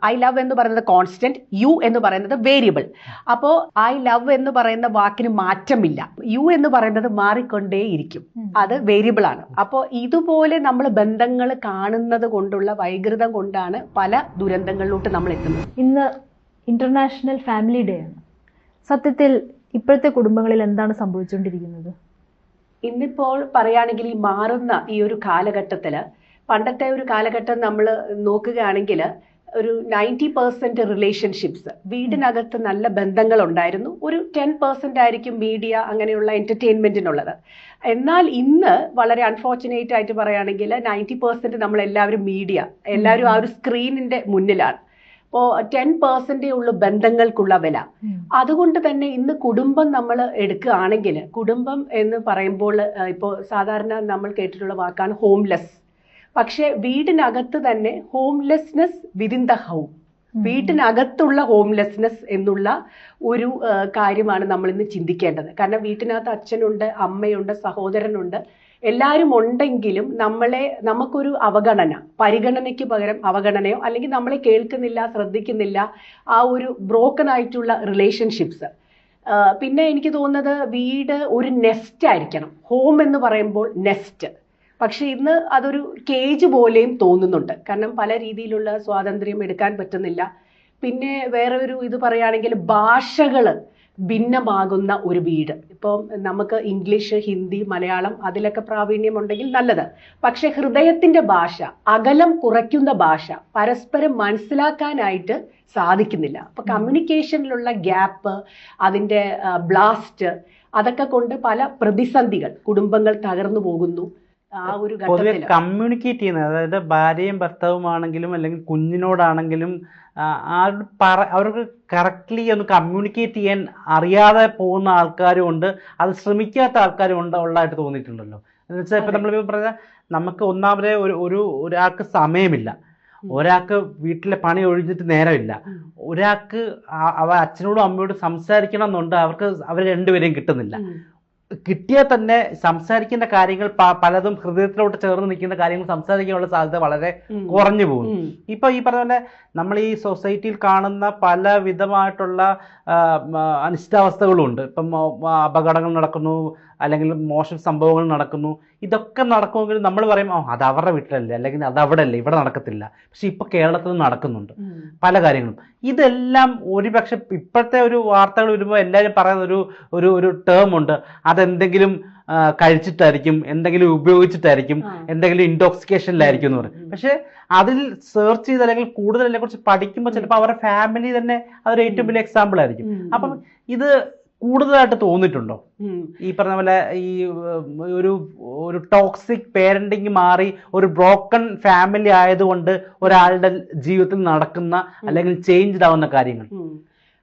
I love എന്ന് പറയുന്നത് constant, U എന്ന് പറയുന്നത് വേരിയബിൾ. അപ്പോൾ ഐ ലവ് എന്ന് പറയുന്ന വാക്കിന് മാറ്റമില്ല, യു എന്ന് പറയുന്നത് മാറിക്കൊണ്ടേയിരിക്കും, അത് വേരിയബിൾ ആണ്. അപ്പോൾ ഇതുപോലെ നമ്മൾ ബന്ധങ്ങൾ കാണുന്നത് കൊണ്ടുള്ള വൈകൃതം കൊണ്ടാണ് പല ദുരന്തങ്ങളിലോട്ട് നമ്മൾ എത്തുന്നത്. ഇന്ന് ഇന്റർനാഷണൽ ഫാമിലി ഡേ ആണ്. സത്യത്തിൽ ഇപ്പോഴത്തെ കുടുംബങ്ങളിൽ എന്താണ് സംഭവിച്ചുകൊണ്ടിരിക്കുന്നത്? ഇന്നിപ്പോൾ പറയുകയാണെങ്കിൽ ഈ മാറുന്ന ഈ ഒരു കാലഘട്ടത്തിൽ, പണ്ടത്തെ ഒരു കാലഘട്ടം നമ്മൾ നോക്കുകയാണെങ്കിൽ ഒരു 90% റിലേഷൻഷിപ്സ് വീടിനകത്ത് നല്ല ബന്ധങ്ങൾ ഉണ്ടായിരുന്നു, ഒരു 10% ആയിരിക്കും മീഡിയ അങ്ങനെയുള്ള എന്റർടൈൻമെന്റിനുള്ളത്. എന്നാൽ ഇന്ന് വളരെ അൺഫോർച്ചുനേറ്റ് ആയിട്ട് പറയുകയാണെങ്കിൽ 90% നമ്മളെല്ലാവരും മീഡിയ, എല്ലാവരും ആ ഒരു സ്ക്രീനിന്റെ മുന്നിലാണ്. അപ്പോൾ 10% ഉള്ളു ബന്ധങ്ങൾക്കുള്ള വില. അതുകൊണ്ട് തന്നെ ഇന്ന് കുടുംബം നമ്മൾ എടുക്കുകയാണെങ്കിൽ, കുടുംബം എന്ന് പറയുമ്പോൾ ഇപ്പോൾ സാധാരണ നമ്മൾ കേട്ടിട്ടുള്ള വാക്കാണ് ഹോംലെസ്. പക്ഷെ വീടിനകത്ത് തന്നെ ഹോംലെസ്നെസ് വിതിൻ ദ ഹോം, വീട്ടിനകത്തുള്ള ഹോംലെസ്നെസ് എന്നുള്ള ഒരു കാര്യമാണ് നമ്മൾ ഇന്ന് ചിന്തിക്കേണ്ടത്. കാരണം വീട്ടിനകത്ത് അച്ഛനുണ്ട്, അമ്മയുണ്ട്, സഹോദരനുണ്ട്, എല്ലാവരും ഉണ്ടെങ്കിലും നമുക്കൊരു അവഗണന, പരിഗണനയ്ക്ക് പകരം അവഗണനയോ അല്ലെങ്കിൽ നമ്മളെ കേൾക്കുന്നില്ല, ശ്രദ്ധിക്കുന്നില്ല, ആ ഒരു ബ്രോക്കൺ ആയിട്ടുള്ള റിലേഷൻഷിപ്സ്. പിന്നെ എനിക്ക് തോന്നുന്നത് വീട് ഒരു നെസ്റ്റ് ആയിരിക്കണം. ഹോം എന്ന് പറയുമ്പോൾ നെസ്റ്റ്, പക്ഷെ ഇന്ന് അതൊരു കേജ് പോലെയും തോന്നുന്നുണ്ട്. കാരണം പല രീതിയിലുള്ള സ്വാതന്ത്ര്യം എടുക്കാൻ പറ്റുന്നില്ല. പിന്നെ വേറെ ഒരു ഇത് പറയുകയാണെങ്കിൽ ഭാഷകൾ ഭിന്നമാകുന്ന ഒരു വീട്. ഇപ്പം നമുക്ക് ഇംഗ്ലീഷ്, ഹിന്ദി, മലയാളം അതിലൊക്കെ പ്രാവീണ്യം ഉണ്ടെങ്കിൽ നല്ലത്. പക്ഷെ ഹൃദയത്തിന്റെ ഭാഷ, അകലം കുറയ്ക്കുന്ന ഭാഷ പരസ്പരം മനസ്സിലാക്കാനായിട്ട് സാധിക്കുന്നില്ല. അപ്പൊ കമ്മ്യൂണിക്കേഷനിലുള്ള ഗ്യാപ്പ്, അതിന്റെ ബ്ലാസ്റ്റ്, അതൊക്കെ കൊണ്ട് പല പ്രതിസന്ധികൾ, കുടുംബങ്ങൾ തകർന്നു പോകുന്നു. ആ ഒരു ഘട്ടത്തിൽ കമ്മ്യൂണിക്കേറ്റ് ചെയ്യുന്നത്, അതായത് ഭാര്യയും ഭർത്താവുമാണെങ്കിലും അല്ലെങ്കിൽ കുഞ്ഞിനോടാണെങ്കിലും അവർക്ക് കറക്റ്റ്ലി ഒന്ന് കമ്മ്യൂണിക്കേറ്റ് ചെയ്യാൻ അറിയാതെ പോകുന്ന ആൾക്കാരും ഉണ്ട്, അത് ശ്രമിക്കാത്ത ആൾക്കാരും ഉള്ളതായിട്ട് തോന്നിയിട്ടുണ്ടല്ലോ. എന്ന് വെച്ചാൽ ഇപ്പം നമ്മൾ പറഞ്ഞാൽ നമുക്ക് ഒന്നാമതേ ഒരാൾക്ക് സമയമില്ല, ഒരാൾക്ക് വീട്ടിലെ പണി ഒഴിഞ്ഞിട്ട് നേരമില്ല, ഒരാൾക്ക് അച്ഛനോടും അമ്മയോടും സംസാരിക്കണം എന്നുണ്ട്, അവർ രണ്ടുപേരെയും കിട്ടുന്നില്ല. കിട്ടിയാൽ തന്നെ സംസാരിക്കേണ്ട കാര്യങ്ങൾ പലതും ഹൃദയത്തിലോട്ട് ചേർന്ന് നിൽക്കുന്ന കാര്യങ്ങൾ സംസാരിക്കാനുള്ള സാധ്യത വളരെ കുറഞ്ഞു പോകുന്നു. ഇപ്പൊ ഈ പറഞ്ഞ പോലെ നമ്മൾ ഈ സൊസൈറ്റിയിൽ കാണുന്ന പല വിധമായിട്ടുള്ള അനിഷ്ടാവസ്ഥകളും ഉണ്ട്. ഇപ്പം അപകടങ്ങൾ നടക്കുന്നു, അല്ലെങ്കിൽ മോശം സംഭവങ്ങൾ നടക്കുന്നു. ഇതൊക്കെ നടക്കുമെങ്കിൽ നമ്മൾ പറയും അത് അവരുടെ വീട്ടിലല്ലേ, അല്ലെങ്കിൽ അത് അവിടെ അല്ലേ, ഇവിടെ നടക്കത്തില്ല. പക്ഷെ ഇപ്പൊ കേരളത്തിൽ നടക്കുന്നുണ്ട് പല കാര്യങ്ങളും. ഇതെല്ലാം ഒരുപക്ഷെ ഇപ്പോഴത്തെ ഒരു വാർത്തകൾ വരുമ്പോൾ എല്ലാവരും പറയുന്ന ഒരു ടേം ഉണ്ട്, അതെന്തെങ്കിലും കഴിച്ചിട്ടായിരിക്കും, എന്തെങ്കിലും ഉപയോഗിച്ചിട്ടായിരിക്കും, എന്തെങ്കിലും ഇൻടോക്സിക്കേഷനിലായിരിക്കും എന്ന് പറയും. പക്ഷെ അതിൽ സെർച്ച് ചെയ്ത് അല്ലെങ്കിൽ കൂടുതൽ അതിനെ കുറിച്ച് പഠിക്കുമ്പോൾ ചിലപ്പോൾ അവരുടെ ഫാമിലി തന്നെ അതൊരു ഏറ്റവും വലിയ എക്സാമ്പിൾ ആയിരിക്കും. അപ്പം ഇത് കൂടുതലായിട്ട് തോന്നിയിട്ടുണ്ടോ ഈ പറഞ്ഞ പോലെ ഈ ഒരു ടോക്സിക് പേരന്റിങ് മാറി ഒരു ബ്രോക്കൺ ഫാമിലി ആയതുകൊണ്ട് ഒരാളുടെ ജീവിതത്തിൽ നടക്കുന്ന അല്ലെങ്കിൽ ചേഞ്ച്ഡ് ആവുന്ന കാര്യങ്ങൾ?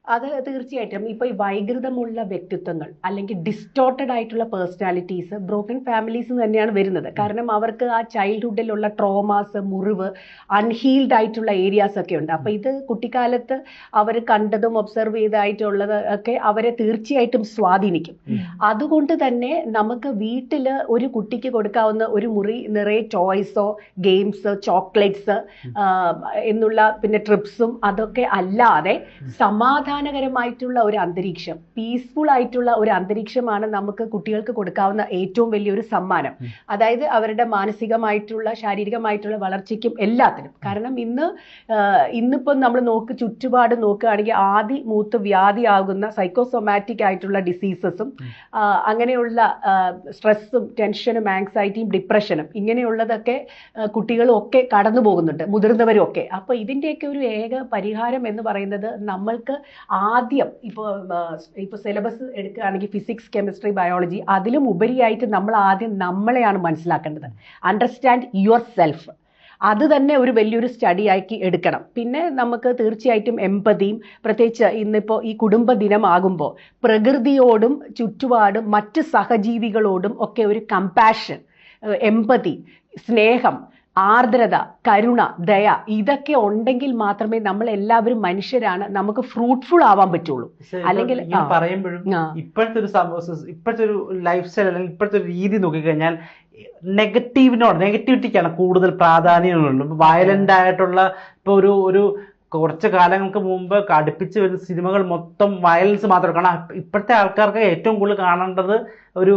അത് തീർച്ചയായിട്ടും ഇപ്പൊ ഈ വൈകൃതമുള്ള വ്യക്തിത്വങ്ങൾ അല്ലെങ്കിൽ ഡിസ്റ്റോർട്ടഡ് ആയിട്ടുള്ള പേഴ്സണാലിറ്റീസ് ബ്രോക്കൺ ഫാമിലീസ് തന്നെയാണ് വരുന്നത്. കാരണം അവർക്ക് ആ ചൈൽഡ്ഹുഡിലുള്ള ട്രോമാസ്, മുറിവ്, അൺഹീൽഡ് ആയിട്ടുള്ള ഏരിയാസ് ഒക്കെ ഉണ്ട്. അപ്പൊ ഇത് കുട്ടിക്കാലത്ത് അവർ കണ്ടതും ഒബ്സർവ് ചെയ്തതായിട്ടുള്ളത് ഒക്കെ അവരെ തീർച്ചയായിട്ടും സ്വാധീനിക്കും. അതുകൊണ്ട് തന്നെ നമുക്ക് വീട്ടില് ഒരു കുട്ടിക്ക് കൊടുക്കാവുന്ന ഒരു മുറി നിറയെ ടോയ്സോ, ഗെയിംസ്, ചോക്ലേറ്റ്സ് എന്നുള്ള പിന്നെ ട്രിപ്സും അതൊക്കെ അല്ലാതെ സമാധാനകരമായിട്ടുള്ള ഒരു അന്തരീക്ഷം, പീസ്ഫുൾ ആയിട്ടുള്ള ഒരു അന്തരീക്ഷമാണ് നമുക്ക് കുട്ടികൾക്ക് കൊടുക്കാവുന്ന ഏറ്റവും വലിയൊരു സമ്മാനം. അതായത് അവരുടെ മാനസികമായിട്ടുള്ള, ശാരീരികമായിട്ടുള്ള വളർച്ചയ്ക്കും എല്ലാത്തിനും. കാരണം ഇന്നിപ്പം നമ്മൾ ചുറ്റുപാട് നോക്കുകയാണെങ്കിൽ മൂത്ത് വ്യാധിയാകുന്ന സൈക്കോസൊമാറ്റിക് ആയിട്ടുള്ള ഡിസീസസും അങ്ങനെയുള്ള സ്ട്രെസ്സും ടെൻഷനും ആങ്സൈറ്റിയും ഡിപ്രഷനും ഇങ്ങനെയുള്ളതൊക്കെ കുട്ടികളും ഒക്കെ കടന്നു പോകുന്നുണ്ട്, മുതിർന്നവരും ഒക്കെ. അപ്പൊ ഇതിന്റെയൊക്കെ ഒരു ഏക പരിഹാരം എന്ന് പറയുന്നത് നമ്മൾക്ക് ആദ്യം ഇപ്പോൾ സിലബസ് എടുക്കുകയാണെങ്കിൽ ഫിസിക്സ്, കെമിസ്ട്രി, ബയോളജി, അതിലും ഉപരിയായിട്ട് നമ്മൾ ആദ്യം നമ്മളെയാണ് മനസ്സിലാക്കേണ്ടത്. അണ്ടർസ്റ്റാൻഡ് യുവർ സെൽഫ്, അത് തന്നെ ഒരു വലിയൊരു സ്റ്റഡി ആക്കി എടുക്കണം. പിന്നെ നമുക്ക് തീർച്ചയായിട്ടും എമ്പതിയും, പ്രത്യേകിച്ച് ഇന്നിപ്പോൾ ഈ കുടുംബ ദിനമാകുമ്പോൾ പ്രകൃതിയോടും ചുറ്റുപാടും മറ്റ് സഹജീവികളോടും ഒക്കെ ഒരു കമ്പാഷൻ, എമ്പതി, സ്നേഹം, ആർദ്രത, കരുണ, ദയ, ഇതൊക്കെ ഉണ്ടെങ്കിൽ മാത്രമേ നമ്മൾ എല്ലാവരും മനുഷ്യരാണ്, നമുക്ക് ഫ്രൂട്ട്ഫുൾ ആവാൻ പറ്റുള്ളൂ. അല്ലെങ്കിൽ പറയുമ്പോഴും ഇപ്പോഴത്തെ ഒരു ലൈഫ് സ്റ്റൈൽ അല്ലെങ്കിൽ ഇപ്പോഴത്തെ ഒരു രീതി നോക്കിക്കഴിഞ്ഞാൽ നെഗറ്റിവിറ്റിക്കാണ് കൂടുതൽ പ്രാധാന്യമുള്ളത്. വയലന്റ് ആയിട്ടുള്ള ഇപ്പൊ ഒരു കുറച്ച് കാലങ്ങൾക്ക് മുമ്പ് അടുപ്പിച്ച് വരുന്ന സിനിമകൾ മൊത്തം വയലൻസ് മാത്രമേ. കാരണം ഇപ്പോഴത്തെ ആൾക്കാർക്ക് ഏറ്റവും കൂടുതൽ കാണേണ്ടത് ഒരു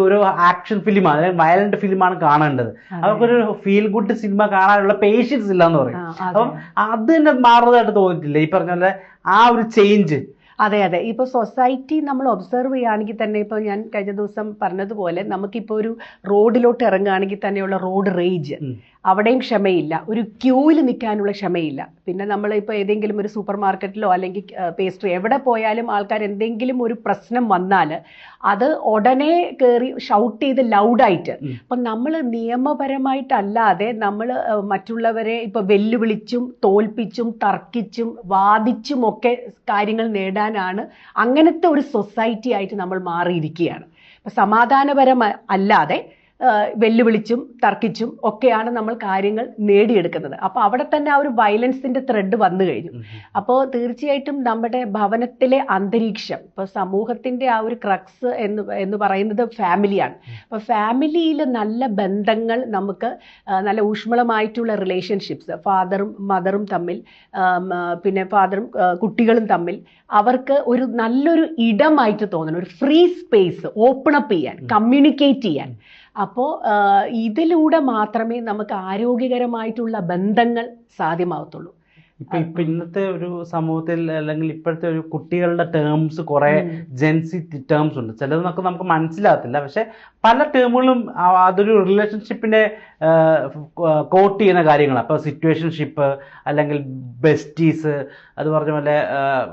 ആക്ഷൻ ഫിലിമാണ്, അല്ലെങ്കിൽ വയലന്റ് ഫിലിമാണ് കാണേണ്ടത്. അവർക്കൊരു ഫീൽ ഗുഡ് സിനിമ കാണാനുള്ള പേഷ്യൻസ് ഇല്ല എന്ന് പറയും. അപ്പം അത് തന്നെ മാറുന്നതായിട്ട് തോന്നിയിട്ടില്ല ഈ പറഞ്ഞ പോലെ ആ ഒരു ചേഞ്ച്? അതെ അതെ. ഇപ്പോൾ സൊസൈറ്റി നമ്മൾ ഒബ്സർവ് ചെയ്യുകയാണെങ്കിൽ തന്നെ, ഇപ്പോൾ ഞാൻ കഴിഞ്ഞ ദിവസം പറഞ്ഞതുപോലെ നമുക്കിപ്പോൾ ഒരു റോഡിലോട്ട് ഇറങ്ങുകയാണെങ്കിൽ തന്നെയുള്ള റോഡ് റേജ്, അവിടെയും ക്ഷമയില്ല, ഒരു ക്യൂവിൽ നിൽക്കാനുള്ള ക്ഷമയില്ല. പിന്നെ നമ്മൾ ഇപ്പോൾ ഏതെങ്കിലും ഒരു സൂപ്പർ മാർക്കറ്റിലോ അല്ലെങ്കിൽ പേസ്ട്രി എവിടെ പോയാലും ആൾക്കാർ എന്തെങ്കിലും ഒരു പ്രശ്നം വന്നാൽ അത് ഉടനെ കയറി ഷൗട്ട് ചെയ്ത് ലൗഡായിട്ട്. അപ്പം നമ്മൾ നിയമപരമായിട്ടല്ലാതെ നമ്മൾ മറ്റുള്ളവരെ ഇപ്പോൾ വെല്ലുവിളിച്ചും തോൽപ്പിച്ചും തർക്കിച്ചും വാദിച്ചും ഒക്കെ കാര്യങ്ങൾ നേടാനാണ് അങ്ങനത്തെ ഒരു സൊസൈറ്റി ആയിട്ട് നമ്മൾ മാറിയിരിക്കുകയാണ്. അപ്പം സമാധാനപരം അല്ലാതെ വെല്ലുവിളിച്ചും തർക്കിച്ചും ഒക്കെയാണ് നമ്മൾ കാര്യങ്ങൾ നേടിയെടുക്കുന്നത്. അപ്പോൾ അവിടെ തന്നെ ആ ഒരു വയലൻസിന്റെ ത്രെഡ് വന്നു കഴിഞ്ഞു. അപ്പോൾ തീർച്ചയായിട്ടും നമ്മുടെ ഭവനത്തിലെ അന്തരീക്ഷം, ഇപ്പോൾ സമൂഹത്തിന്റെ ആ ഒരു ക്രക്സ് എന്ന് പറയുന്നത് ഫാമിലിയാണ്. അപ്പോൾ ഫാമിലിയിൽ നല്ല ബന്ധങ്ങൾ, നമുക്ക് നല്ല ഊഷ്മളമായിട്ടുള്ള റിലേഷൻഷിപ്സ്, ഫാദറും മദറും തമ്മിൽ, പിന്നെ ഫാദറും കുട്ടികളും തമ്മിൽ, അവർക്ക് ഒരു നല്ലൊരു ഇടമായിട്ട് തോന്നണം, ഒരു ഫ്രീ സ്പേസ് ഓപ്പൺ അപ്പ് ചെയ്യാൻ, കമ്മ്യൂണിക്കേറ്റ് ചെയ്യാൻ. അപ്പോൾ ഇതിലൂടെ മാത്രമേ നമുക്ക് ആരോഗ്യകരമായിട്ടുള്ള ബന്ധങ്ങൾ സാധ്യമാവത്തുള്ളൂ. ഇപ്പൊ ഇന്നത്തെ ഒരു സമൂഹത്തിൽ അല്ലെങ്കിൽ ഇപ്പോഴത്തെ ഒരു കുട്ടികളുടെ ടേംസ് കുറെ ജെൻസി ടേംസ് ഉണ്ട്. ചിലതൊക്കെ നമുക്ക് മനസ്സിലാകത്തില്ല, പക്ഷെ പല ടേമുകളും അതൊരു റിലേഷൻഷിപ്പിനെ കോട്ട് ചെയ്യുന്ന കാര്യങ്ങളാണ്. അപ്പോൾ സിറ്റുവേഷൻഷിപ്പ് അല്ലെങ്കിൽ ബെസ്റ്റീസ്, അത് പറഞ്ഞ പോലെ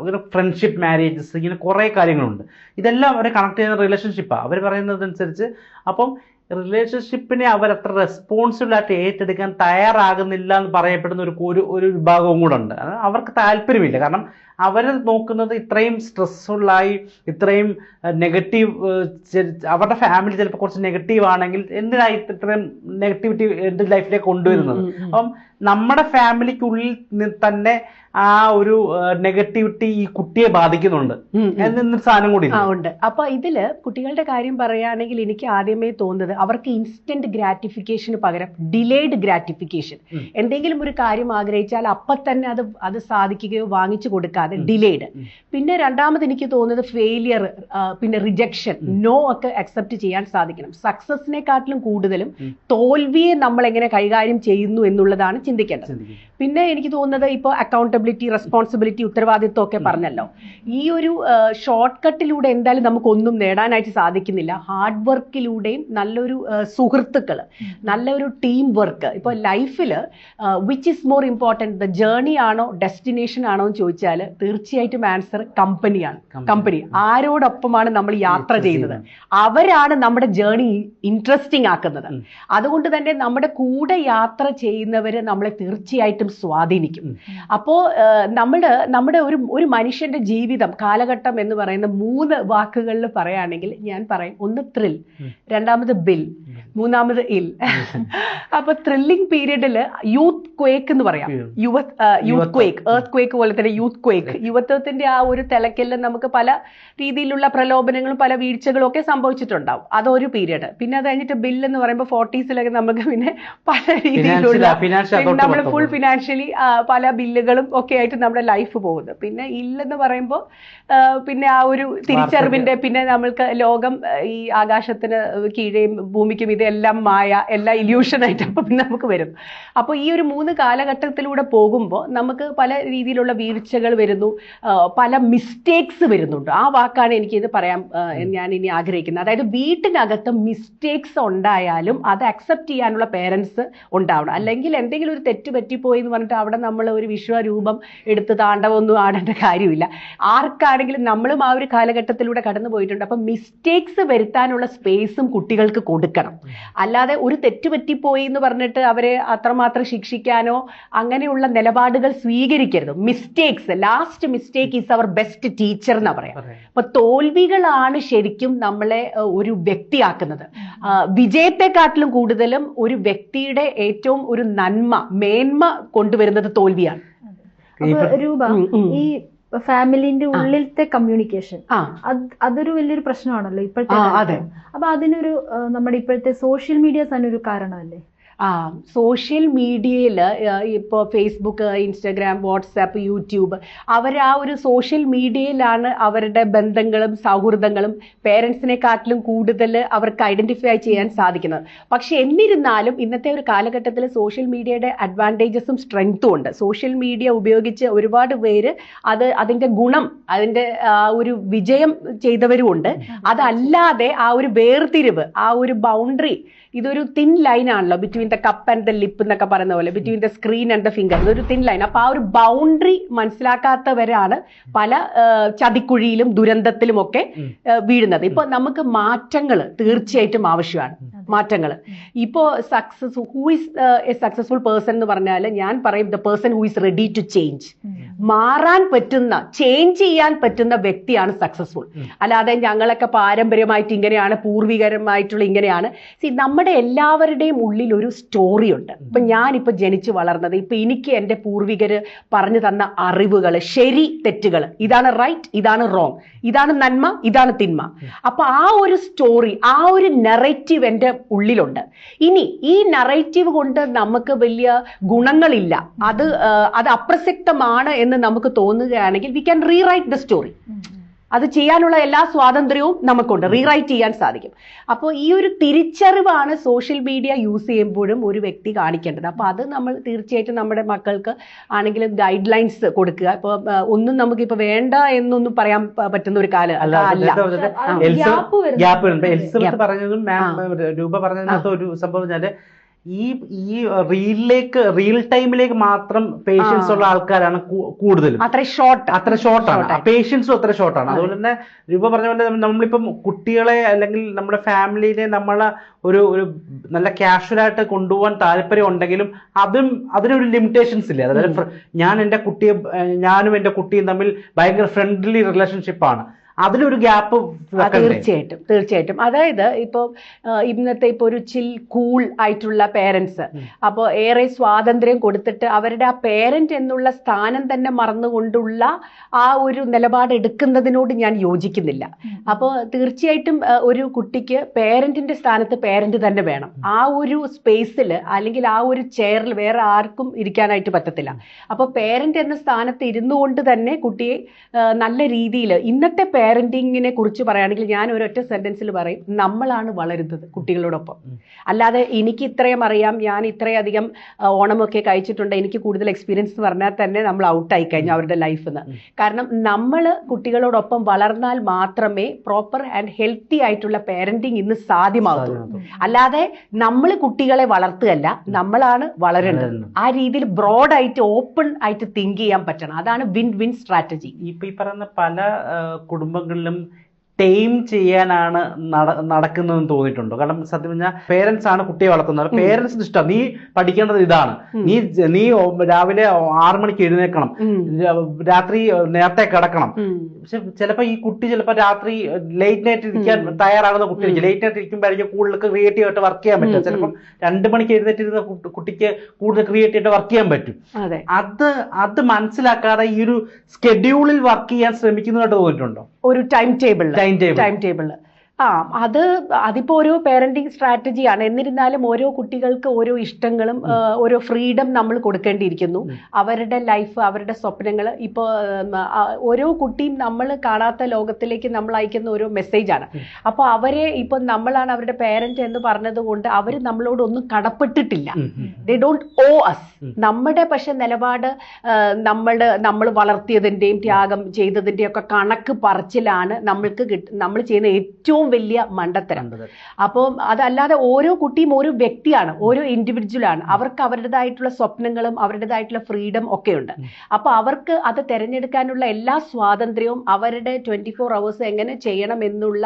ഇങ്ങനെ ഫ്രണ്ട്ഷിപ്പ്, മാരേജസ്, ഇങ്ങനെ കുറേ കാര്യങ്ങളുണ്ട്. ഇതെല്ലാം അവരെ കണക്ട് ചെയ്യുന്ന റിലേഷൻഷിപ്പാണ് അവർ പറയുന്നതനുസരിച്ച്. അപ്പം റിലേഷൻഷിപ്പിനെ അവരത്ര റെസ്പോൺസിബിൾ ആയിട്ട് ഏറ്റെടുക്കാൻ തയ്യാറാകുന്നില്ല എന്ന് പറയപ്പെടുന്ന ഒരു വിഭാഗവും കൂടെ ഉണ്ട്. അവർക്ക് താല്പര്യമില്ല. കാരണം അവർ നോക്കുന്നത് ഇത്രയും സ്ട്രെസ്ഫുള്ളായി, ഇത്രയും നെഗറ്റീവ്, അവരുടെ ഫാമിലി ചിലപ്പോൾ കുറച്ച് നെഗറ്റീവ് ആണെങ്കിൽ എന്തിനായി ഇത്രയും നെഗറ്റിവിറ്റി എൻ്റെ ലൈഫിലേക്ക് കൊണ്ടുവരുന്നത്? അപ്പം നമ്മുടെ ഫാമിലിക്കുള്ളിൽ തന്നെ ആ ഒരു നെഗറ്റിവിറ്റി ഈ കുട്ടിയെ ബാധിക്കുന്നുണ്ട് എന്നൊരു സാധനം കൂടി ഉണ്ട്. അപ്പൊ ഇതില് കുട്ടികളുടെ കാര്യം പറയുകയാണെങ്കിൽ എനിക്ക് ആദ്യമേ തോന്നുന്നത് അവർക്ക് ഇൻസ്റ്റന്റ് ഗ്രാറ്റിഫിക്കേഷന് പകരം ഡിലേഡ് ഗ്രാറ്റിഫിക്കേഷൻ. എന്തെങ്കിലും ഒരു കാര്യം ആഗ്രഹിച്ചാൽ അപ്പൊ തന്നെ അത് സാധിക്കുകയോ വാങ്ങിച്ചു കൊടുക്കാതെ ഡിലേഡ്. പിന്നെ രണ്ടാമത് എനിക്ക് തോന്നുന്നത് ഫെയിലിയർ, പിന്നെ റിജക്ഷൻ, നോ ഒക്കെ അക്സെപ്റ്റ് ചെയ്യാൻ സാധിക്കണം. സക്സസിനെക്കാട്ടിലും കൂടുതലും തോൽവിയെ നമ്മൾ എങ്ങനെ കൈകാര്യം ചെയ്യുന്നു എന്നുള്ളതാണ് ചിന്തിക്കേണ്ടത്. പിന്നെ എനിക്ക് തോന്നുന്നത് ഇപ്പോൾ അക്കൗണ്ടബിലിറ്റി, റെസ്പോൺസിബിലിറ്റി, ഉത്തരവാദിത്വം ഒക്കെ പറഞ്ഞല്ലോ. ഈ ഒരു ഷോർട്ട് കട്ടിലൂടെ എന്തായാലും നമുക്കൊന്നും നേടാനായിട്ട് സാധിക്കുന്നില്ല. ഹാർഡ് വർക്കിലൂടെയും നല്ലൊരു സുഹൃത്തുക്കൾ, നല്ലൊരു ടീം വർക്ക്. ഇപ്പോൾ ലൈഫിൽ which is more important, the journey ആണോ ഡെസ്റ്റിനേഷൻ ആണോ എന്ന് ചോദിച്ചാൽ തീർച്ചയായിട്ടും ആൻസർ കമ്പനിയാണ്. കമ്പനി ആരോടൊപ്പമാണ് നമ്മൾ യാത്ര ചെയ്യുന്നത്, അവരാണ് നമ്മുടെ ജേർണി ഇൻട്രസ്റ്റിംഗ് ആക്കുന്നത്. അതുകൊണ്ട് തന്നെ നമ്മുടെ കൂടെ യാത്ര ചെയ്യുന്നവർ നമ്മളെ തീർച്ചയായിട്ടും സ്വാധീനിക്കും. അപ്പോൾ നമ്മുടെ ഒരു മനുഷ്യന്റെ ജീവിതം കാലഘട്ടം എന്ന് പറയുന്ന 3 വാക്കുകളിൽ പറയുകയാണെങ്കിൽ ഞാൻ പറയും, ഒന്ന് ത്രിൽ, രണ്ടാമത് ബിൽ, മൂന്നാമത് ഇൽ. അപ്പൊ ത്രില്ലിംഗ് പീരീഡിൽ യൂത്ത് ക്വേക്ക് എന്ന് പറയാം. യൂത്ത് ക്വേക്ക്, എർത്ത് ക്വേക്ക് പോലെ തന്നെ യൂത്ത് ക്വേക്ക്, യുവത്വത്തിന്റെ ആ ഒരു തിളക്കലിൽ നമുക്ക് പല രീതിയിലുള്ള പ്രലോഭനങ്ങളും പല വീഴ്ചകളും ഒക്കെ സംഭവിച്ചിട്ടുണ്ടാവും. അതൊരു പീരീഡ്. പിന്നെ അത് കഴിഞ്ഞിട്ട് ബിൽ എന്ന് പറയുമ്പോൾ 40s നമുക്ക് പിന്നെ പല രീതിയിലുള്ള നമ്മൾ ഫുൾ ഫിനാൻഷ്യലി പല ബില്ലുകളും ഒക്കെ ആയിട്ട് നമ്മുടെ ലൈഫ് പോകുന്നു. പിന്നെ ഇല്ലെന്ന് പറയുമ്പോൾ പിന്നെ ആ ഒരു തിരിച്ചറിവിന്റെ, പിന്നെ നമ്മൾക്ക് ലോകം ഈ ആകാശത്തിന് കീഴേയും ഭൂമിക്കും ഇതെല്ലാം മായ, എല്ലാം ഇല്യൂഷനായിട്ട് അപ്പോൾ പിന്നെ നമുക്ക് വരും. അപ്പോൾ ഈ ഒരു 3 കാലഘട്ടത്തിലൂടെ പോകുമ്പോൾ നമുക്ക് പല രീതിയിലുള്ള വീഴ്ചകൾ വരുന്നു, പല മിസ്റ്റേക്സ് വരുന്നുണ്ട്. ആ വാക്കാണ് എനിക്കിത് പറയാൻ ഞാൻ ഇനി ആഗ്രഹിക്കുന്നത്. അതായത് വീട്ടിനകത്ത് മിസ്റ്റേക്സ് ഉണ്ടായാലും അത് അക്സെപ്റ്റ് ചെയ്യാനുള്ള പേരൻസ് ഉണ്ടാവണം. അല്ലെങ്കിൽ എന്തെങ്കിലും ഒരു തെറ്റ് പറ്റിപ്പോയി എന്ന് പറഞ്ഞിട്ട് അവിടെ നമ്മൾ ഒരു വിശ്വരൂപം എടുത്ത് താണ്ഡവമൊന്നും ആടേണ്ട കാര്യമില്ല. ആർക്കാണെങ്കിലും നമ്മളും ആ ഒരു കാലഘട്ടത്തിലൂടെ കടന്നു പോയിട്ടുണ്ട്. അപ്പം മിസ്റ്റേക്സ് വരുത്താനുള്ള സ്പേസും കുട്ടികൾക്ക് കൊടുക്കണം. അല്ലാതെ ഒരു തെറ്റ് പറ്റിപ്പോയി എന്ന് പറഞ്ഞിട്ട് അവരെ അത്രമാത്രം ശിക്ഷിക്കാനോ അങ്ങനെയുള്ള നിലപാടുകൾ സ്വീകരിക്കരുത്. Mistakes, last mistake is our best teacher എന്നാ പറയാം. അപ്പൊ തോൽവികളാണ് ശരിക്കും നമ്മളെ ഒരു വ്യക്തിയാക്കുന്നത്. വിജയത്തെക്കാട്ടിലും കൂടുതലും ഒരു വ്യക്തിയുടെ ഏറ്റവും ഒരു നന്മ, മേന്മ കൊണ്ടുവരുന്നത് തോൽവിയാണ്. രൂപ, ഈ ഫാമിലിന്റെ ഉള്ളിലത്തെ കമ്മ്യൂണിക്കേഷൻ അതൊരു വലിയൊരു പ്രശ്നമാണല്ലോ ഇപ്പോഴത്തെ. അപ്പൊ അതിനൊരു നമ്മുടെ ഇപ്പോഴത്തെ സോഷ്യൽ മീഡിയ തന്നെ ഒരു കാരണമല്ലേ? സോഷ്യൽ മീഡിയയിൽ ഇപ്പോൾ ഫേസ്ബുക്ക്, ഇൻസ്റ്റഗ്രാം, വാട്സാപ്പ്, യൂട്യൂബ്, അവർ ആ ഒരു സോഷ്യൽ മീഡിയയിലാണ് അവരുടെ ബന്ധങ്ങളും സൗഹൃദങ്ങളും പേരൻസിനെക്കാട്ടിലും കൂടുതൽ അവർക്ക് ഐഡന്റിഫൈ ചെയ്യാൻ സാധിക്കുന്നത്. പക്ഷെ എന്നിരുന്നാലും ഇന്നത്തെ ഒരു കാലഘട്ടത്തിൽ സോഷ്യൽ മീഡിയയുടെ അഡ്വാൻറ്റേജസും സ്ട്രെങ്ത്തും ഉണ്ട്. സോഷ്യൽ മീഡിയ ഉപയോഗിച്ച് ഒരുപാട് പേര് അതിൻ്റെ ഗുണം, അതിൻ്റെ ഒരു വിജയം ചെയ്തവരും ഉണ്ട്. അതല്ലാതെ ആ ഒരു വേർതിരിവ്, ആ ഒരു ബൗണ്ടറി, ഇതൊരു തിൻ ലൈൻ ആണല്ലോ between the cup and the lip എന്നൊക്കെ പറയുന്ന പോലെ, between the screen and the finger, ഇതൊരു തിൻ ലൈൻ. അപ്പൊ ആ ഒരു ബൗണ്ടറി മനസ്സിലാക്കാത്തവരാണ് പല ചതിക്കുഴിയിലും ദുരന്തത്തിലും ഒക്കെ വീഴുന്നത്. ഇപ്പൊ നമുക്ക് മാറ്റങ്ങൾ തീർച്ചയായിട്ടും ആവശ്യമാണ്. മാറ്റങ്ങൾ ഇപ്പോ who is a successful person എന്ന് പറഞ്ഞാൽ ഞാൻ പറയും the person who is ready to change. മാറാൻ പറ്റുന്ന, ചേഞ്ച് ചെയ്യാൻ പറ്റുന്ന വ്യക്തിയാണ് സക്സസ്ഫുൾ. അല്ലാതെ ഞങ്ങളൊക്കെ പാരമ്പര്യമായിട്ട് ഇങ്ങനെയാണ്, പൂർവികരമായിട്ടുള്ള ഇങ്ങനെയാണ്. നമ്മുടെ എല്ലാവരുടെയും ഉള്ളിൽ ഒരു സ്റ്റോറി ഉണ്ട്. ഇപ്പൊ ഞാനിപ്പോ ജനിച്ചു വളർന്നത്, ഇപ്പൊ എനിക്ക് എൻ്റെ പൂർവികര് പറഞ്ഞു തന്ന അറിവുകൾ, ശരി തെറ്റുകൾ, ഇതാണ് റൈറ്റ്, ഇതാണ് റോങ്, ഇതാണ് നന്മ, ഇതാണ് തിന്മ. അപ്പൊ ആ ഒരു സ്റ്റോറി, ആ ഒരു നറേറ്റീവ് എൻ്റെ ഉള്ളിലുണ്ട്. ഇനി ഈ നറേറ്റീവ് കൊണ്ട് നമുക്ക് വലിയ ഗുണങ്ങളില്ല, അത് അപ്രസക്തമാണ് എന്ന് നമുക്ക് തോന്നുകയാണെങ്കിൽ we can rewrite the story. അത് ചെയ്യാനുള്ള എല്ലാ സ്വാതന്ത്ര്യവും നമുക്കുണ്ട്, റീറൈറ്റ് ചെയ്യാൻ സാധിക്കും. അപ്പോൾ ഈ ഒരു തിരിച്ചറിവാണ് സോഷ്യൽ മീഡിയ യൂസ് ചെയ്യുമ്പോഴും ഒരു വ്യക്തി കാണിക്കേണ്ടത്. അപ്പോൾ അത് നമ്മൾ തീർച്ചയായിട്ടും നമ്മുടെ മക്കൾക്ക് ആണെങ്കിലും ഗൈഡ് ലൈൻസ് കൊടുക്കുക. ഇപ്പോൾ ഒന്നും നമുക്കിപ്പോൾ വേണ്ട എന്നൊന്നും പറയാൻ പറ്റുന്ന ഒരു കാലം അല്ല. എലിസബത്ത് പറഞ്ഞതും രൂപ പറഞ്ഞതിനകത്ത് ഒരു സംഭവം വെച്ചാല് ഈ റിയൽ ടൈമിലേക്ക് മാത്രം പേഷ്യൻസ് ഉള്ള ആൾക്കാരാണ് കൂടുതലും. അത്ര ഷോർട്ടാണ്, പേഷ്യൻസും അത്ര ഷോർട്ടാണ്. അതുപോലെ തന്നെ രൂപ പറഞ്ഞ പോലെ നമ്മളിപ്പം കുട്ടികളെ അല്ലെങ്കിൽ നമ്മുടെ ഫാമിലിനെ നമ്മളെ ഒരു നല്ല കാഷ്വലായിട്ട് കൊണ്ടുപോകാൻ താല്പര്യം ഉണ്ടെങ്കിലും അതിനൊരു ലിമിറ്റേഷൻസ് ഇല്ല. അതായത് ഞാനും എൻ്റെ കുട്ടിയും തമ്മിൽ ഭയങ്കര ഫ്രണ്ട്ലി റിലേഷൻഷിപ്പാണ്, അതിലൊരു ഗ്യാപ്പ്. തീർച്ചയായിട്ടും. അതായത് ഇപ്പോൾ ഇന്നത്തെ ഇപ്പോൾ ഒരു കൂൾ ആയിട്ടുള്ള പേരൻസ്, അപ്പോൾ ഏറെ സ്വാതന്ത്ര്യം കൊടുത്തിട്ട് അവരുടെ ആ പേരന്റ് എന്നുള്ള സ്ഥാനം തന്നെ മറന്നുകൊണ്ടുള്ള ആ ഒരു നിലപാട് എടുക്കുന്നതിനോട് ഞാൻ യോജിക്കുന്നില്ല. അപ്പോൾ തീർച്ചയായിട്ടും ഒരു കുട്ടിക്ക് പേരന്റിന്റെ സ്ഥാനത്ത് പേരന്റ് തന്നെ വേണം. ആ ഒരു സ്പേസിൽ അല്ലെങ്കിൽ ആ ഒരു ചെയറിൽ വേറെ ആർക്കും ഇരിക്കാനായിട്ട് പറ്റത്തില്ല. അപ്പോൾ പേരന്റ് എന്ന സ്ഥാനത്ത് ഇരുന്നുകൊണ്ട് തന്നെ കുട്ടിയെ നല്ല രീതിയിൽ, ഇന്നത്തെ പാരന്റിങ്ങിനെ കുറിച്ച് പറയുകയാണെങ്കിൽ ഞാൻ ഒരൊറ്റ സെന്റൻസിൽ പറയും, നമ്മളാണ് വളരുന്നത് കുട്ടികളോടൊപ്പം. അല്ലാതെ എനിക്ക് ഇത്രയും അറിയാം, ഞാൻ ഇത്രയധികം ഓണമൊക്കെ കഴിച്ചിട്ടുണ്ട്, എനിക്ക് കൂടുതൽ എക്സ്പീരിയൻസ് എന്ന് പറഞ്ഞാൽ തന്നെ നമ്മൾ ഔട്ടായി കഴിഞ്ഞു അവരുടെ ലൈഫിൽ നിന്ന്. കാരണം നമ്മൾ കുട്ടികളോടൊപ്പം വളർന്നാൽ മാത്രമേ പ്രോപ്പർ ആൻഡ് ഹെൽത്തി ആയിട്ടുള്ള പാരന്റിങ് ഇന്ന് സാധ്യമാകുള്ളൂ. അല്ലാതെ നമ്മൾ കുട്ടികളെ വളർത്തുകയല്ല, നമ്മളാണ് വളരേണ്ടത്. ആ രീതിയിൽ ബ്രോഡായിട്ട് ഓപ്പൺ ആയിട്ട് തിങ്ക് ചെയ്യാൻ പറ്റണം. അതാണ് വിൻ വിൻ സ്ട്രാറ്റജി. ഇപ്പൊ ഈ പറയുന്ന പല കുടുംബങ്ങളിലും ടൈം ചെയ്യാനാണ് നടക്കുന്നതെന്ന് തോന്നിയിട്ടുണ്ടോ? കാരണം സത്യം പറഞ്ഞാൽ പേരൻസ് ആണ് കുട്ടിയെ വളർത്തുന്നത്. പേരൻസിന് ഇഷ്ടം നീ പഠിക്കേണ്ടത് ഇതാണ്, നീ രാവിലെ 6 മണിക്ക് എഴുന്നേൽക്കണം, രാത്രി നേരത്തെ കിടക്കണം. പക്ഷെ ചിലപ്പോ ഈ കുട്ടി ചിലപ്പോ രാത്രി ലേറ്റ് നൈറ്റ് ഇരിക്കാൻ തയ്യാറാകുന്ന കുട്ടിയായിരിക്കും. ലേറ്റ് നൈറ്റ് ഇരിക്കുമ്പോഴായിരിക്കും കൂടുതൽ ക്രിയേറ്റീവ് ആയിട്ട് വർക്ക് ചെയ്യാൻ പറ്റും. ചിലപ്പം 2 മണിക്ക് എഴുന്നേറ്റിരുന്ന കുട്ടിക്ക് കൂടുതൽ ക്രിയേറ്റീവ് ആയിട്ട് വർക്ക് ചെയ്യാൻ പറ്റും. അത് മനസ്സിലാക്കാതെ ഈ ഒരു സ്കെഡ്യൂളിൽ വർക്ക് ചെയ്യാൻ ശ്രമിക്കുന്നതായിട്ട് തോന്നിയിട്ടുണ്ടോ? ഒരു ടൈം ടേബിൾ അതിപ്പോ ഓരോ പേരന്റിങ് സ്ട്രാറ്റജിയാണ്. എന്നിരുന്നാലും ഓരോ കുട്ടികൾക്ക് ഓരോ ഇഷ്ടങ്ങളും ഓരോ ഫ്രീഡം നമ്മൾ കൊടുക്കേണ്ടിയിരിക്കുന്നു. അവരുടെ ലൈഫ്, അവരുടെ സ്വപ്നങ്ങൾ. ഇപ്പോൾ ഓരോ കുട്ടിയും നമ്മൾ കാണാത്ത ലോകത്തിലേക്ക് നമ്മൾ അയക്കുന്ന ഓരോ മെസ്സേജാണ്. അപ്പോൾ അവരെ ഇപ്പൊ നമ്മളാണ് അവരുടെ പേരന്റ് എന്ന് പറഞ്ഞതുകൊണ്ട് അവർ നമ്മളോടൊന്നും കടപ്പെട്ടിട്ടില്ല. They don't oh us. നമ്മുടെ പക്ഷെ നിലപാട് നമ്മൾ വളർത്തിയതിന്റെയും ത്യാഗം ചെയ്തതിന്റെയും ഒക്കെ കണക്ക് പറച്ചിലാണ് നമ്മൾ ചെയ്യുന്ന ഏറ്റവും വലിയ മണ്ടത്തരം. അപ്പോൾ അതല്ലാതെ ഓരോ കുട്ടിയും ഓരോ വ്യക്തിയാണ്, ഓരോ ഇൻഡിവിജ്വൽ ആണ്. അവർക്ക് അവരുടേതായിട്ടുള്ള സ്വപ്നങ്ങളും അവരുടേതായിട്ടുള്ള ഫ്രീഡം ഒക്കെ ഉണ്ട്. അപ്പൊ അവർക്ക് അത് തിരഞ്ഞെടുക്കാനുള്ള എല്ലാ സ്വാതന്ത്ര്യവും, അവരുടെ 24 hours എങ്ങനെ ചെയ്യണം എന്നുള്ള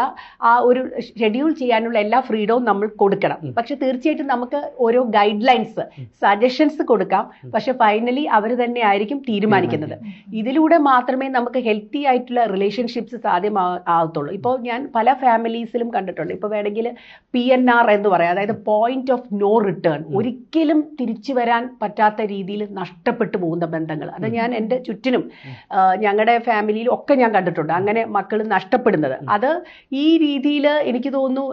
ആ ഒരു ഷെഡ്യൂൾ ചെയ്യാനുള്ള എല്ലാ ഫ്രീഡവും നമ്മൾ കൊടുക്കണം. പക്ഷെ തീർച്ചയായിട്ടും നമുക്ക് ഓരോ ഗൈഡ് ലൈൻസ്, സജഷൻസ് കൊടുക്കാം. പക്ഷെ ഫൈനലി അവർ തന്നെ ആയിരിക്കും തീരുമാനിക്കുന്നത്. ഇതിലൂടെ മാത്രമേ നമുക്ക് ഹെൽത്തി ആയിട്ടുള്ള റിലേഷൻഷിപ്സ് സാധ്യമാകത്തുള്ളൂ. ഇപ്പോൾ ഞാൻ പല ഫാമിലീസിലും കണ്ടിട്ടുണ്ട്. ഇപ്പോൾ വേണമെങ്കിൽ PNR എന്ന് പറയാം, അതായത് പോയിന്റ് ഓഫ് നോ റിട്ടേൺ, ഒരിക്കലും തിരിച്ചു വരാൻ പറ്റാത്ത രീതിയിൽ നഷ്ടപ്പെട്ടു പോകുന്ന ബന്ധങ്ങൾ. അത് ഞാൻ എൻ്റെ ചുറ്റിനും ഞങ്ങളുടെ ഫാമിലിയിലും ഒക്കെ ഞാൻ കണ്ടിട്ടുണ്ട് അങ്ങനെ മക്കൾ നഷ്ടപ്പെടുന്നത്. അത് ഈ രീതിയിൽ എനിക്ക് തോന്നുന്നു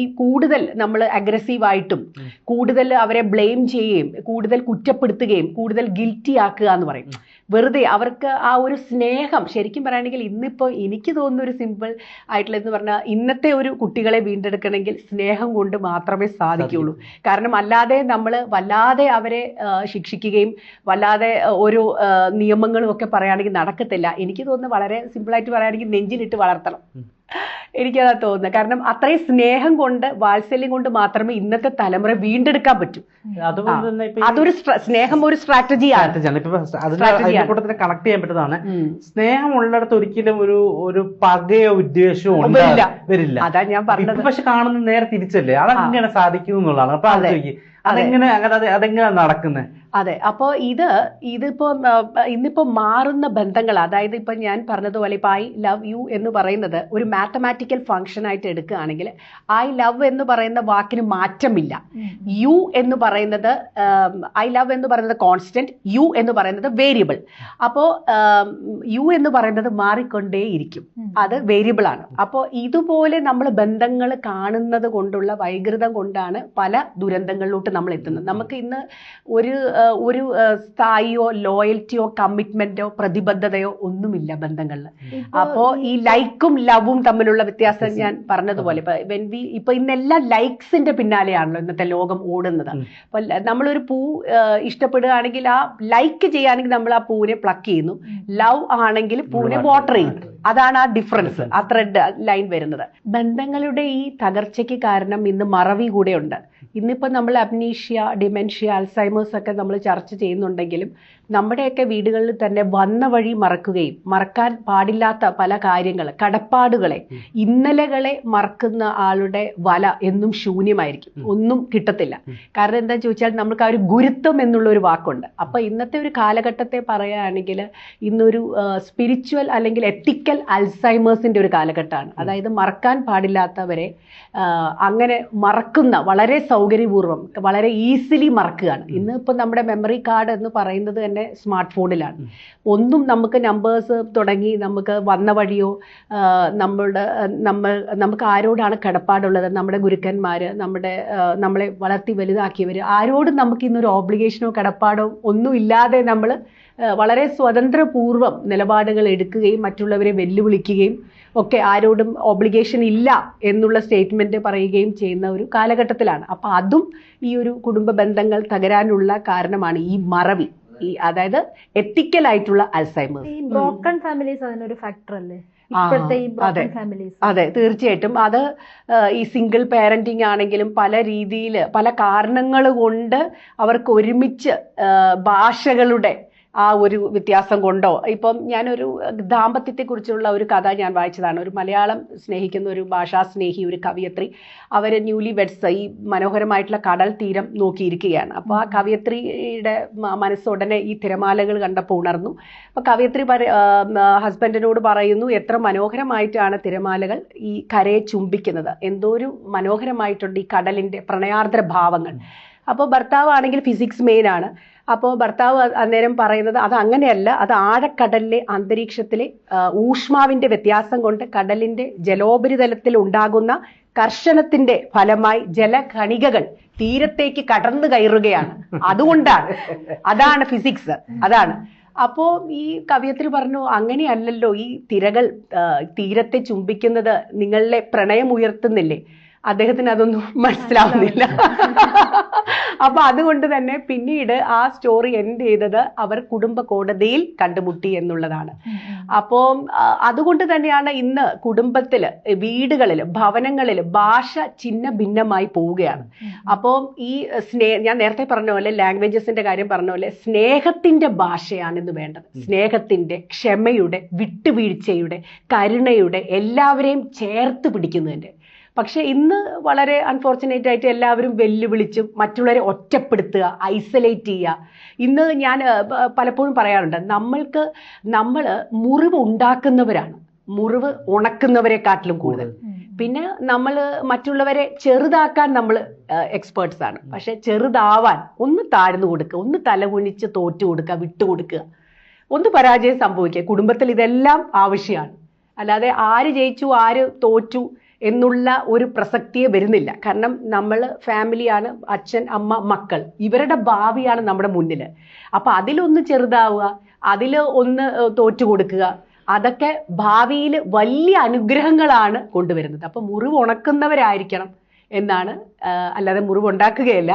ഈ കൂടുതൽ നമ്മൾ അഗ്രസീവായിട്ടും കൂടുതൽ അവരെ ബ്ലെയിം ചെയ്യുകയും കൂടുതൽ കുറ്റപ്പെടുത്തുകയും കൂടുതൽ ഗിൽറ്റി ആക്കുക എന്ന് പറയും. വെറുതെ അവർക്ക് ആ ഒരു സ്നേഹം ശരിക്കും പറയുകയാണെങ്കിൽ ഇന്നിപ്പോൾ എനിക്ക് തോന്നുന്ന ഒരു സിമ്പിൾ ആയിട്ടുള്ള എന്ന് പറഞ്ഞാൽ ഇന്നത്തെ ഒരു കുട്ടികളെ വീണ്ടെടുക്കണമെങ്കിൽ സ്നേഹം കൊണ്ട് മാത്രമേ സാധിക്കുകയുള്ളൂ. കാരണം അല്ലാതെ നമ്മൾ വല്ലാതെ അവരെ ശിക്ഷിക്കുകയും വല്ലാതെ ഓരോ നിയമങ്ങളും ഒക്കെ പറയുകയാണെങ്കിൽ നടക്കത്തില്ല. എനിക്ക് തോന്നുന്നു വളരെ സിമ്പിളായിട്ട് പറയുകയാണെങ്കിൽ നെഞ്ചിലിട്ട് വളർത്തണം, എനിക്കതാ തോന്നുന്നത്. കാരണം അത്രയും സ്നേഹം കൊണ്ട് വാത്സല്യം കൊണ്ട് മാത്രമേ ഇന്നത്തെ തലമുറ വീണ്ടെടുക്കാൻ പറ്റൂ. അതൊരു സ്നേഹം ഒരു സ്ട്രാറ്റജിയാണ്. കണക്ട് ചെയ്യാൻ പറ്റുന്നതാണ്. സ്നേഹം ഉള്ളിടത്ത് ഒരിക്കലും ഒരു പകയോ ഉദ്ദേശമോ വരില്ല. അതാ ഞാൻ പറഞ്ഞത്. പക്ഷെ കാണുന്നത് നേരെ തിരിച്ചല്ലേ, അതെങ്ങനെ സാധിക്കും എന്നുള്ളതാണ്. അപ്പൊ അതെങ്ങനെ നടക്കുന്നത്? അതെ, അപ്പോൾ ഇതിപ്പോ ഇന്നിപ്പോ മാറുന്ന ബന്ധങ്ങൾ, അതായത് ഇപ്പൊ ഞാൻ പറഞ്ഞതുപോലെ ഇപ്പൊ ഐ ലവ് യു എന്ന് പറയുന്നത് ഒരു മാത്തമാറ്റിക്കൽ ഫംഗ്ഷൻ ആയിട്ട് എടുക്കുകയാണെങ്കിൽ ഐ ലവ് എന്ന് പറയുന്ന വാക്കിന് മാറ്റമില്ല. യു എന്ന് പറയുന്നത് ഐ ലവ് എന്ന് പറയുന്നത് കോൺസ്റ്റന്റ്, യു എന്ന് പറയുന്നത് വേരിയബിൾ. അപ്പോൾ യു എന്ന് പറയുന്നത് മാറിക്കൊണ്ടേയിരിക്കും, അത് വേരിയബിൾ ആണ്. അപ്പോൾ ഇതുപോലെ നമ്മൾ ബന്ധങ്ങൾ കാണുന്നത് കൊണ്ടുള്ള വൈകൃതം കൊണ്ടാണ് പല ദുരന്തങ്ങളിലോട്ട് നമ്മൾ എത്തുന്നത്. നമുക്ക് ഇന്ന് ഒരു സ്ഥായിയോ ലോയൽറ്റിയോ കമ്മിറ്റ്മെന്റോ പ്രതിബദ്ധതയോ ഒന്നുമില്ല ബന്ധങ്ങളിൽ. അപ്പോ ഈ ലൈക്കും ലവും തമ്മിലുള്ള വ്യത്യാസം ഞാൻ പറഞ്ഞതുപോലെ ഇപ്പൊ ഇന്നെല്ലാം ലൈക്സിന്റെ പിന്നാലെയാണല്ലോ ഇന്നത്തെ ലോകം ഓടുന്നത്. അപ്പൊ നമ്മളൊരു പൂ ഇഷ്ടപ്പെടുകയാണെങ്കിൽ ആ ലൈക്ക് ചെയ്യുകയാണെങ്കിൽ നമ്മൾ ആ പൂവിനെ പ്ലക്ക് ചെയ്യുന്നു, ലവ് ആണെങ്കിൽ പൂവിനെ വാട്ടർ ചെയ്യുന്നു. അതാണ് ആ ഡിഫറൻസ്, ആ ത്രെഡ് ലൈൻ വരുന്നത്. ബന്ധങ്ങളുടെ ഈ തകർച്ചയ്ക്ക് കാരണം ഇന്ന് മറവി കൂടെ ഉണ്ട്. ഇന്നിപ്പോൾ നമ്മൾ അമ്നീഷ്യ, ഡിമെൻഷ്യ, അൽസൈമേഴ്സ് ഒക്കെ നമ്മൾ ചർച്ച ചെയ്യുന്നുണ്ടെങ്കിലും നമ്മുടെയൊക്കെ വീടുകളിൽ തന്നെ വന്ന വഴി മറക്കുകയും മറക്കാൻ പാടില്ലാത്ത പല കാര്യങ്ങൾ, കടപ്പാടുകളെ, ഇന്നലകളെ മറക്കുന്ന ആളുടെ വല എന്നും ശൂന്യമായിരിക്കും, ഒന്നും കിട്ടത്തില്ല. കാരണം എന്താ ചോദിച്ചാൽ നമുക്ക് ആ ഒരു ഗുരുത്വം എന്നുള്ള ഒരു വാക്കുണ്ട്. അപ്പൊ ഇന്നത്തെ ഒരു കാലഘട്ടത്തെ പറയുകയാണെങ്കിൽ ഇന്നൊരു സ്പിരിച്വൽ അല്ലെങ്കിൽ എത്തിക്കൽ അൽസൈമേഴ്സിന്റെ ഒരു കാലഘട്ടമാണ്. അതായത് മറക്കാൻ പാടില്ലാത്തവരെ അങ്ങനെ മറക്കുന്ന, വളരെ സൗകര്യപൂർവ്വം വളരെ ഈസിലി മറക്കുകയാണ്. ഇന്ന് ഇപ്പൊ നമ്മുടെ മെമ്മറി കാർഡ് എന്ന് പറയുന്നത് തന്നെ സ്മാർട്ട് ഫോണിലാണ്. ഒന്നും നമുക്ക് നമ്പേഴ്സ് തുടങ്ങി നമുക്ക് വന്ന വഴിയോ നമുക്ക് ആരോടാണ് കടപ്പാടുള്ളത്, നമ്മുടെ ഗുരുക്കന്മാര്, നമ്മളെ വളർത്തി വലുതാക്കിയവർ, ആരോടും നമുക്ക് ഇന്നൊരു ഓബ്ലിഗേഷനോ കടപ്പാടോ ഒന്നും ഇല്ലാതെ നമ്മൾ വളരെ സ്വതന്ത്രപൂർവ്വം നിലപാടുകൾ എടുക്കുകയും മറ്റുള്ളവരെ വെല്ലുവിളിക്കുകയും ഒക്കെ ആരോടും ഓബ്ലിഗേഷൻ ഇല്ല എന്നുള്ള സ്റ്റേറ്റ്മെന്റ് പറയുകയും ചെയ്യുന്ന ഒരു കാലഘട്ടത്തിലാണ്. അപ്പൊ അതും ഈ ഒരു കുടുംബ ബന്ധങ്ങൾ തകരാനുള്ള കാരണമാണ് ഈ മറവി, അതായത് എത്തിക്കൽ ആയിട്ടുള്ള അൽസൈമേഴ്സ്. ബ്രോക്കൺ ഫാമിലീസ് അതിനൊരു ഫാക്ടർ അല്ലേ? അതെ, തീർച്ചയായിട്ടും. അത് ഈ സിംഗിൾ പാരന്റിങ് ആണെങ്കിലും പല രീതിയിൽ പല കാരണങ്ങൾ കൊണ്ട് അവർക്ക് ഒരുമിച്ച് ഭാഷകളുടെ ആ ഒരു വ്യത്യാസം കൊണ്ടോ, ഇപ്പം ഞാനൊരു ദാമ്പത്യത്തെക്കുറിച്ചുള്ള ഒരു കഥ ഞാൻ വായിച്ചതാണ്. ഒരു മലയാളം സ്നേഹിക്കുന്ന ഒരു ഭാഷാസ്നേഹി, ഒരു കവയത്രി, അവർ ന്യൂലി വെഡ്സ് ഈ മനോഹരമായിട്ടുള്ള കടൽ തീരം നോക്കിയിരിക്കുകയാണ്. അപ്പോൾ ആ കവയത്രിയുടെ മനസ്സുടനെ ഈ തിരമാലകൾ കണ്ടപ്പോൾ ഉണർന്നു. അപ്പോൾ കവയത്രി ഹസ്ബൻഡിനോട് പറയുന്നു, എത്ര മനോഹരമായിട്ടാണ് തിരമാലകൾ ഈ കരയെ ചുംബിക്കുന്നത്, എന്തോ ഒരു മനോഹരമായിട്ടുണ്ട് ഈ കടലിന്റെ പ്രണയാർദ്ര ഭാവങ്ങൾ. അപ്പോൾ ഭർത്താവ് ആണെങ്കിൽ ഫിസിക്സ് മെയിൻ ആണ്. അപ്പോൾ ഭർത്താവ് അന്നേരം പറയുന്നത് അത് അങ്ങനെയല്ല, അത് ആഴക്കടലിലെ അന്തരീക്ഷത്തിലെ ഊഷ്മാവിന്റെ വ്യത്യാസം കൊണ്ട് കടലിന്റെ ജലോപരിതലത്തിൽ ഉണ്ടാകുന്ന കർഷണത്തിന്റെ ഫലമായി ജലകണികകൾ തീരത്തേക്ക് കടന്നു കയറുകയാണ്, അതുകൊണ്ടാണ്, അതാണ് ഫിസിക്സ്, അതാണ്. അപ്പോ ഈ കവയത്രി പറഞ്ഞു, അങ്ങനെയല്ലല്ലോ, ഈ തിരകൾ തീരത്തെ ചുംബിക്കുന്നത് നിങ്ങളിലെ പ്രണയം ഉയർത്തുന്നില്ലേ? അദ്ദേഹത്തിന് അതൊന്നും മനസ്സിലാവുന്നില്ല. അപ്പൊ അതുകൊണ്ട് തന്നെ പിന്നീട് ആ സ്റ്റോറി എൻഡ് ചെയ്തത് അവർ കുടുംബ കോടതിയിൽ കണ്ടുമുട്ടി എന്നുള്ളതാണ്. അപ്പോ അതുകൊണ്ട് തന്നെയാണ് ഇന്ന് കുടുംബത്തില്, വീടുകളിൽ, ഭവനങ്ങളിൽ ഭാഷ ചിഹ്ന ഭിന്നമായി പോവുകയാണ്. അപ്പോൾ ഈ ഞാൻ നേരത്തെ പറഞ്ഞ പോലെ, ലാംഗ്വേജസിന്റെ കാര്യം പറഞ്ഞ പോലെ, സ്നേഹത്തിന്റെ ഭാഷയാണ് ഇന്ന് വേണ്ടത്. സ്നേഹത്തിന്റെ, ക്ഷമയുടെ, വിട്ടുവീഴ്ചയുടെ, കരുണയുടെ, എല്ലാവരെയും ചേർത്ത് പിടിക്കുന്നതിന്റെ. പക്ഷെ ഇന്ന് വളരെ അൺഫോർച്ചുനേറ്റ് ആയിട്ട് എല്ലാവരും വെല്ലുവിളിച്ചും മറ്റുള്ളവരെ ഒറ്റപ്പെടുത്തുക, ഐസൊലേറ്റ് ചെയ്യുക. ഇന്ന് ഞാൻ പലപ്പോഴും പറയാറുണ്ട്, നമ്മൾ മുറിവ് ഉണ്ടാക്കുന്നവരാണ് മുറിവ് ഉണക്കുന്നവരെക്കാട്ടിലും കൂടുതൽ. പിന്നെ നമ്മൾ മറ്റുള്ളവരെ ചെറുതാക്കാൻ നമ്മൾ എക്സ്പേർട്സ് ആണ്. പക്ഷെ ചെറുതാവാൻ ഒന്ന് താഴ്ന്നു കൊടുക്കുക, ഒന്ന് തലകുനിച്ച് തോറ്റു കൊടുക്കുക, വിട്ടുകൊടുക്കുക, ഒന്ന് പരാജയം സംഭവിക്കുക. കുടുംബത്തിൽ ഇതെല്ലാം ആവശ്യമാണ്. അല്ലാതെ ആര് ജയിച്ചു ആര് തോറ്റു എന്നുള്ള ഒരു പ്രസക്തിയെ വരുന്നില്ല. കാരണം നമ്മൾ ഫാമിലിയാണ്, അച്ഛൻ അമ്മ മക്കൾ, ഇവരുടെ ഭാവിയാണ് നമ്മുടെ മുന്നിൽ. അപ്പൊ അതിലൊന്ന് ചെറുതാവുക, അതിൽ ഒന്ന് തോറ്റു കൊടുക്കുക, അതൊക്കെ ഭാവിയിൽ വലിയ അനുഗ്രഹങ്ങളാണ് കൊണ്ടുവരുന്നത്. അപ്പൊ മുറിവ് ഉണക്കുന്നവരായിരിക്കണം എന്നാണ്, അല്ലാതെ മുറിവ് ഉണ്ടാക്കുകയല്ല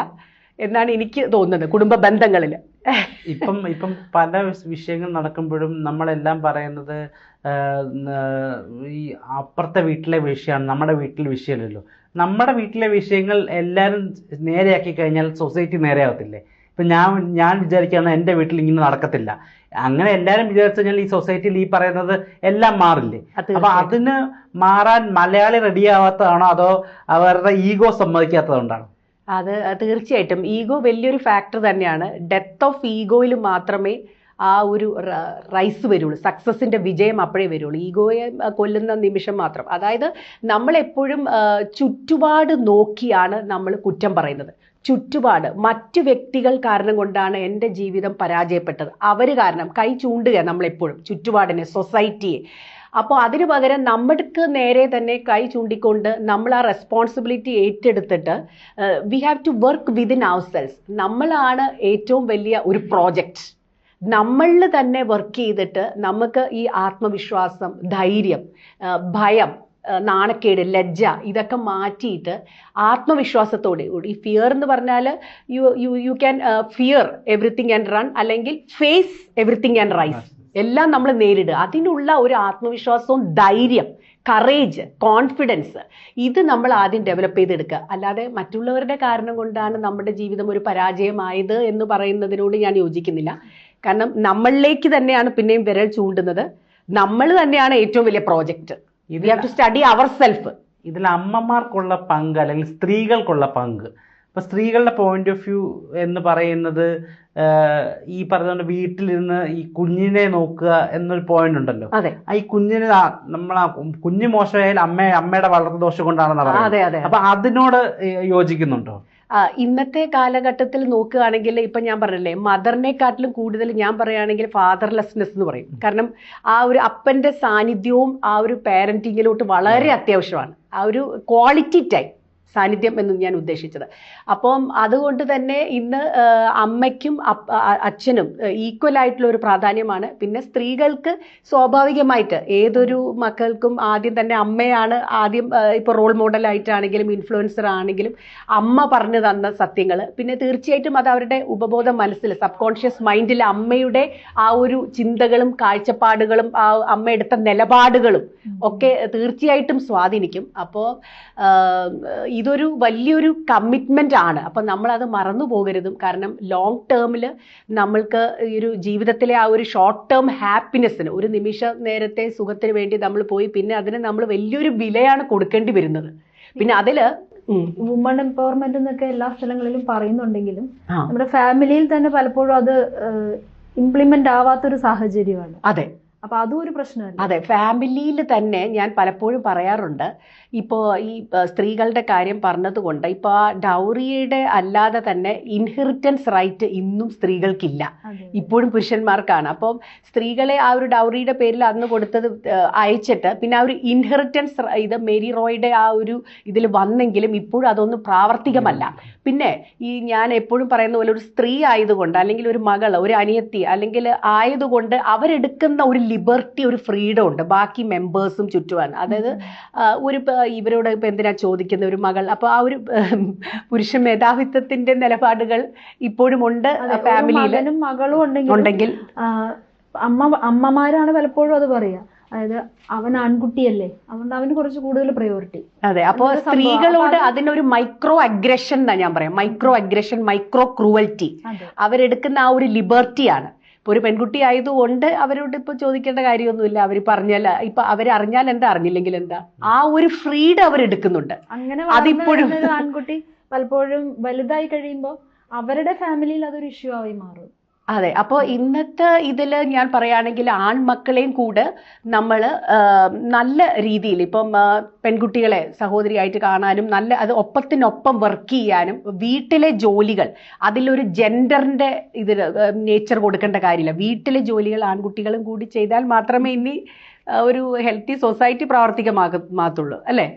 എന്നാണ് എനിക്ക് തോന്നുന്നത് കുടുംബ ബന്ധങ്ങളിൽ. ഇപ്പം പല വിഷയങ്ങൾ നടക്കുമ്പോഴും നമ്മളെല്ലാം പറയുന്നത് ഈ അപ്പുറത്തെ വീട്ടിലെ വിഷയമാണ്, നമ്മുടെ വീട്ടിലെ വിഷയമല്ലല്ലോ. നമ്മുടെ വീട്ടിലെ വിഷയങ്ങൾ എല്ലാവരും നേരെയാക്കി കഴിഞ്ഞാൽ സൊസൈറ്റി നേരെയാവത്തില്ലേ? ഇപ്പം ഞാൻ വിചാരിക്കുകയാണ് എൻ്റെ വീട്ടിൽ ഇങ്ങനെ നടക്കത്തില്ല, അങ്ങനെ എല്ലാവരും വിചാരിച്ചു കഴിഞ്ഞാൽ ഈ സൊസൈറ്റിയിൽ ഈ പറയുന്നത് എല്ലാം മാറില്ലേ? അപ്പൊ അതിന് മാറാൻ മലയാളി റെഡിയാവാത്തതാണോ അതോ അവരുടെ ഈഗോ സമ്മതിക്കാത്തതുകൊണ്ടാണോ? അത് തീർച്ചയായിട്ടും ഈഗോ വലിയൊരു ഫാക്ടർ തന്നെയാണ്. ഡെത്ത് ഓഫ് ഈഗോയിൽ മാത്രമേ ആ ഒരു റൈസ് വരുള്ളൂ, സക്സസിന്റെ വിജയം അപ്പോഴേ വരുള്ളൂ. ഈഗോയെ കൊല്ലുന്ന നിമിഷം മാത്രം. അതായത് നമ്മളെപ്പോഴും ചുറ്റുപാട് നോക്കിയാണ് നമ്മൾ കുറ്റം പറയുന്നത്. ചുറ്റുപാട്, മറ്റു വ്യക്തികൾ കാരണം കൊണ്ടാണ് എൻ്റെ ജീവിതം പരാജയപ്പെട്ടത്, അവർ കാരണം കൈ ചൂണ്ടുക നമ്മളെപ്പോഴും ചുറ്റുപാടിനെ, സൊസൈറ്റിയെ. അപ്പോൾ അതിനു പകരം നമ്മൾക്ക് നേരെ തന്നെ കൈ ചൂണ്ടിക്കൊണ്ട് നമ്മൾ ആ റെസ്പോൺസിബിലിറ്റി ഏറ്റെടുത്തിട്ട് we have to work within ourselves. നമ്മളാണ് ഏറ്റവും വലിയ ഒരു പ്രോജക്റ്റ്. നമ്മളിൽ തന്നെ വർക്ക് ചെയ്തിട്ട് നമുക്ക് ഈ ആത്മവിശ്വാസം, ധൈര്യം, ഭയം, നാണക്കേട്, ലജ്ജ ഇതൊക്കെ മാറ്റിയിട്ട് ആത്മവിശ്വാസത്തോടെ, ഈ ഫിയർ എന്ന് പറഞ്ഞാൽ you can fear everything and run, അല്ലെങ്കിൽ ഫേസ് എവറിത്തിങ് ആൻഡ് റൈസ്, എല്ലാം നമ്മൾ നേരിടുക. അതിനുള്ള ഒരു ആത്മവിശ്വാസവും ധൈര്യം, കറേജ്, കോൺഫിഡൻസ്, ഇത് നമ്മൾ ആദ്യം ഡെവലപ്പ് ചെയ്തെടുക്കുക. അല്ലാതെ മറ്റുള്ളവരുടെ കാരണം കൊണ്ടാണ് നമ്മുടെ ജീവിതം ഒരു പരാജയമായത് എന്ന് പറയുന്നതിനോട് ഞാൻ യോജിക്കുന്നില്ല. കാരണം നമ്മളിലേക്ക് തന്നെയാണ് പിന്നെയും വിരൽ ചൂണ്ടുന്നത്. നമ്മൾ തന്നെയാണ് ഏറ്റവും വലിയ project. We have to study ourself. ഇതിൽ അമ്മമാർക്കുള്ള പങ്ക് അല്ലെങ്കിൽ സ്ത്രീകൾക്കുള്ള പങ്ക്, ഇപ്പൊ സ്ത്രീകളുടെ പോയിന്റ് ഓഫ് വ്യൂ എന്ന് പറയുന്നത് ഈ പറഞ്ഞ വീട്ടിലിരുന്ന് ഈ കുഞ്ഞിനെ നോക്കുക എന്നൊരു പോയിന്റ് ഉണ്ടല്ലോ. ഈ കുഞ്ഞിന് കുഞ്ഞ് മോശമായാൽ അമ്മയുടെ വളർത്ത ദോഷം കൊണ്ടാണെന്ന് പറയുന്നത്. അപ്പൊ അതിനോട് യോജിക്കുന്നുണ്ടോ? ഇന്നത്തെ കാലഘട്ടത്തിൽ നോക്കുകയാണെങ്കിൽ ഇപ്പൊ ഞാൻ പറഞ്ഞില്ലേ, മദറിനെക്കാട്ടിലും കൂടുതൽ ഞാൻ പറയുകയാണെങ്കിൽ ഫാദർലെസ്നെസ് എന്ന് പറയും. കാരണം ആ ഒരു അപ്പന്റെ സാന്നിധ്യവും ആ ഒരു പാരന്റിങ്ങിലോട്ട് വളരെ അത്യാവശ്യമാണ്. ആ ഒരു ക്വാളിറ്റി ടൈം സാന്നിധ്യം എന്ന് ഞാൻ ഉദ്ദേശിച്ചത്. അപ്പം അതുകൊണ്ട് തന്നെ ഇന്ന് അമ്മയ്ക്കും അച്ഛനും ഈക്വൽ ആയിട്ടുള്ള ഒരു പ്രാധാന്യമാണ്. പിന്നെ സ്ത്രീകൾക്ക് സ്വാഭാവികമായിട്ട് ഏതൊരു മക്കൾക്കും ആദ്യം തന്നെ അമ്മയാണ് ആദ്യം. ഇപ്പോൾ റോൾ മോഡലായിട്ടാണെങ്കിലും ഇൻഫ്ലുവൻസർ ആണെങ്കിലും അമ്മ പറഞ്ഞു തന്ന സത്യങ്ങൾ, പിന്നെ തീർച്ചയായിട്ടും അത് അവരുടെ ഉപബോധ മനസ്സിൽ, സബ് കോൺഷ്യസ് മൈൻഡിൽ അമ്മയുടെ ആ ഒരു ചിന്തകളും കാഴ്ചപ്പാടുകളും ആ അമ്മ എടുത്ത നിലപാടുകളും ഒക്കെ തീർച്ചയായിട്ടും സ്വാധീനിക്കും. അപ്പോൾ ഇതൊരു വലിയൊരു കമ്മിറ്റ്മെന്റ് ആണ്. അപ്പം നമ്മളത് മറന്നു പോകരുതും. കാരണം ലോങ് ടേമിൽ നമ്മൾക്ക് ഈ ഒരു ജീവിതത്തിലെ ആ ഒരു ഷോർട്ട് ടേം ഹാപ്പിനെസ്സിന്, ഒരു നിമിഷ നേരത്തെ സുഖത്തിന് വേണ്ടി നമ്മൾ പോയി പിന്നെ അതിന് നമ്മൾ വലിയൊരു വിലയാണ് കൊടുക്കേണ്ടി വരുന്നത്. പിന്നെ അതില് വുമൺ എംപവർമെന്റ് എന്നൊക്കെ എല്ലാ സ്ഥലങ്ങളിലും പറയുന്നുണ്ടെങ്കിലും നമ്മുടെ ഫാമിലിയിൽ തന്നെ പലപ്പോഴും അത് ഇംപ്ലിമെന്റ് ആവാത്തൊരു സാഹചര്യമാണ്. അതെ, അപ്പൊ അതും ഒരു പ്രശ്നമല്ല. അതെ, ഫാമിലിയിൽ തന്നെ ഞാൻ പലപ്പോഴും പറയാറുണ്ട്. ഇപ്പോൾ ഈ സ്ത്രീകളുടെ കാര്യം പറഞ്ഞതുകൊണ്ട് ഇപ്പോൾ ആ ഡൗറിയുടെ അല്ലാതെ തന്നെ ഇൻഹെറിറ്റൻസ് റൈറ്റ് ഇന്നും സ്ത്രീകൾക്കില്ല, ഇപ്പോഴും പുരുഷന്മാർക്കാണ്. അപ്പം സ്ത്രീകളെ ആ ഒരു ഡൗറിയുടെ പേരിൽ അന്ന് കൊടുത്തത് അയച്ചിട്ട് പിന്നെ ആ ഒരു ഇൻഹെറിറ്റൻസ് ഇത് മേരി റോയുടെ ആ ഒരു ഇതിൽ വന്നെങ്കിലും ഇപ്പോഴും അതൊന്നും പ്രാവർത്തികമല്ല. പിന്നെ ഈ ഞാൻ എപ്പോഴും പറയുന്ന പോലെ ഒരു സ്ത്രീ ആയതുകൊണ്ട്, അല്ലെങ്കിൽ ഒരു മകൾ, ഒരു അനിയത്തി അല്ലെങ്കിൽ ആയതുകൊണ്ട് അവരെടുക്കുന്ന ഒരു ലിബർട്ടി, ഒരു ഫ്രീഡം ഉണ്ട് ബാക്കി മെമ്പേഴ്സും ചുറ്റുമാണ്. അതായത് ഒരു ഇവരോട് ഇപ്പൊ എന്തിനാ ചോദിക്കുന്ന ഒരു മകൾ, അപ്പൊ ആ ഒരു പുരുഷ മേധാവിത്വത്തിന്റെ നിലപാടുകൾ ഇപ്പോഴും ഉണ്ട് ഫാമിലിയിൽ. മകളും ഉണ്ടെങ്കിൽ അമ്മമാരാണ് പലപ്പോഴും അത് പറയാ, അതായത് അവൻ ആൺകുട്ടിയല്ലേ, അതുകൊണ്ട് അവന് കുറച്ച് കൂടുതൽ പ്രയോറിറ്റി. അതെ, അപ്പോൾ സ്ത്രീകളോട് അതിനൊരു മൈക്രോ അഗ്രഷൻ എന്നാ ഞാൻ പറയാം. മൈക്രോ അഗ്രഷൻ, മൈക്രോ ക്രൂവൽറ്റി അവരെടുക്കുന്ന ആ ഒരു ലിബർട്ടിയാണ്. ഇപ്പൊ ഒരു പെൺകുട്ടി ആയതുകൊണ്ട് അവരോട് ഇപ്പൊ ചോദിക്കേണ്ട കാര്യമൊന്നുമില്ല. അവർ പറഞ്ഞാൽ ഇപ്പൊ അവരറിഞ്ഞാൽ എന്താ, അറിഞ്ഞില്ലെങ്കിൽ എന്താ, ആ ഒരു ഫ്രീഡം അവരെടുക്കുന്നുണ്ട്. അങ്ങനെ അതിപ്പോഴും ആൺകുട്ടി പലപ്പോഴും വലുതായി കഴിയുമ്പോൾ അവരുടെ ഫാമിലിയിൽ അതൊരു ഇഷ്യൂ ആയി മാറും. അതെ, അപ്പോൾ ഇന്നത്തെ ഇതിൽ ഞാൻ പറയുകയാണെങ്കിൽ ആൺമക്കളെയും കൂടെ നമ്മൾ നല്ല രീതിയിൽ ഇപ്പം പെൺകുട്ടികളെ സഹോദരിയായിട്ട് കാണാനും അത് ഒപ്പത്തിനൊപ്പം വർക്ക് ചെയ്യാനും വീട്ടിലെ ജോലികൾ അതിലൊരു ജെൻഡറിന്റെ നേച്ചർ കൊടുക്കേണ്ട കാര്യമില്ല. വീട്ടിലെ ജോലികൾ ആൺകുട്ടികളും കൂടി ചെയ്താൽ മാത്രമേ ഇനി ഒരു ഹെൽത്തി സൊസൈറ്റി പ്രാവർത്തികമാകത്തുള്ളൂ അല്ലേ?